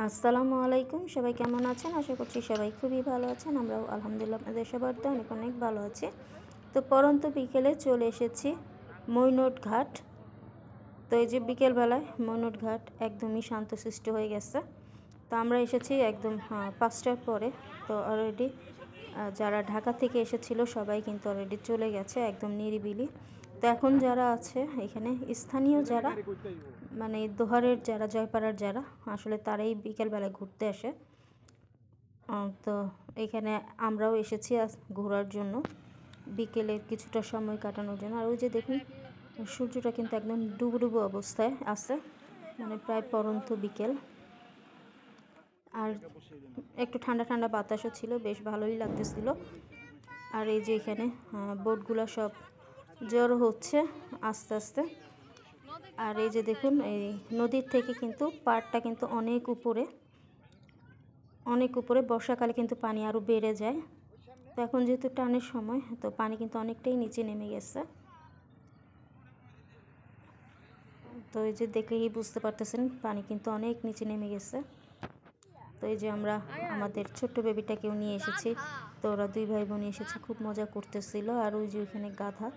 আসসালামু আলাইকুম। সবাই কেমন আছেন? আশা করছি সবাই খুবই ভালো আছেন। আমরাও আলহামদুলিল্লাহ আপনাদের সবার দোয়ায় অনেক অনেক ভালো আছি। তো পড়ন্ত বিকেলে চলে এসেছি মৈনট ঘাট। তো এই যে বিকেলবেলায় মৈনট ঘাট একদমই শান্তশিষ্ট হয়ে গেছে। তো আমরা এসেছি একদম ৫টার পরে। তো অলরেডি যারা ঢাকা থেকে এসেছিল সবাই কিন্তু অলরেডি চলে গেছে, একদম নিরিবিলি। তো এখন যারা আছে এখানে স্থানীয় যারা, মানে দোহারের যারা, জয়পাড়ার যারা, আসলে তারাই বিকেলবেলায় ঘুরতে আসে। তো এখানে আমরাও এসেছি আজ ঘোরার জন্য, বিকেলের কিছুটা সময় কাটানোর জন্য। আর ওই যে দেখুন সূর্যটা কিন্তু একদম ডুবো ডুবো অবস্থায় আছে, মানে প্রায় পরন্ত বিকেল। আর একটু ঠান্ডা ঠান্ডা বাতাসও ছিল, বেশ ভালোই লাগতেছিল। আর এই যে এখানে বোটগুলো সব জড়ো হচ্ছে আস্তে আস্তে। আর এই যে দেখুন এই নদীর থেকে কিন্তু পাড়টা কিন্তু অনেক উপরে, অনেক উপরে। বর্ষাকালে কিন্তু পানি আরও বেড়ে যায়। তো এখন যেহেতু টানের সময়, তো পানি কিন্তু অনেকটাই নিচে নেমে গেছে। তো এই যে দেখলেই বুঝতে পারতেছেন পানি কিন্তু অনেক নিচে নেমে গেছে। তো এই যে আমরা আমাদের ছোট্ট বেবিটাকেও নিয়ে এসেছি। তো ওরা দুই ভাই বোন এসেছে, খুব মজা করতেছিল। আর ওই যে ওইখানে গাধা,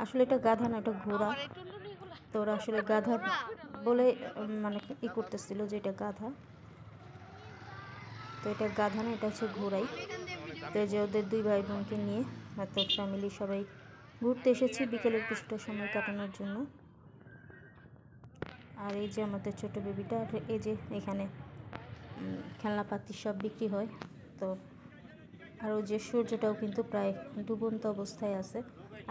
আসলে এটা গাধা না, এটা ঘোড়া। তো ওরা আসলে গাধা বলে মানে করতেছিল যে এটা গাধা। তো এটা গাধা না, এটা হচ্ছে ঘোড়াই। তো এই যে ওদের দুই ভাই বোনকে নিয়ে এত ফ্যামিলি সবাই ঘুরতে এসেছি বিকেলের কিছুটা সময় কাটানোর জন্য। আর এই যে আমাদের ছোট বেবিটা, এই যে এখানে খেলনাপাতি সব বিক্রি হয়। তো আর ওই যে সূর্যটাও কিন্তু প্রায় ডুবন্ত অবস্থায় আছে,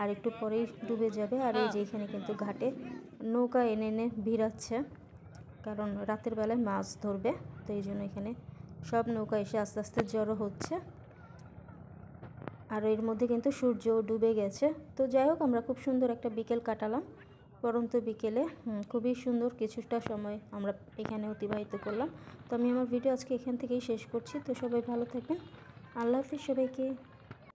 আর একটু পরেই ডুবে যাবে। আর এই যে এখানে কিন্তু ঘাটে নৌকা এনে এনে ভিড়াচ্ছে, কারণ রাতের বেলায় মাছ ধরবে। তো এই জন্য এখানে সব নৌকা এসে আস্তে আস্তে জড়ো হচ্ছে। আর এর মধ্যে কিন্তু সূর্যও ডুবে গেছে। তো যাই হোক, আমরা খুব সুন্দর একটা বিকেল কাটালাম। পরন্ত বিকেলে খুবই সুন্দর কিছুটা সময় আমরা এখানে অতিবাহিত করলাম। তো আমি আমার ভিডিও আজকে এখান থেকেই শেষ করছি। তো সবাই ভালো থাকবেন। আল্লাহ হাফিজ সবাইকে।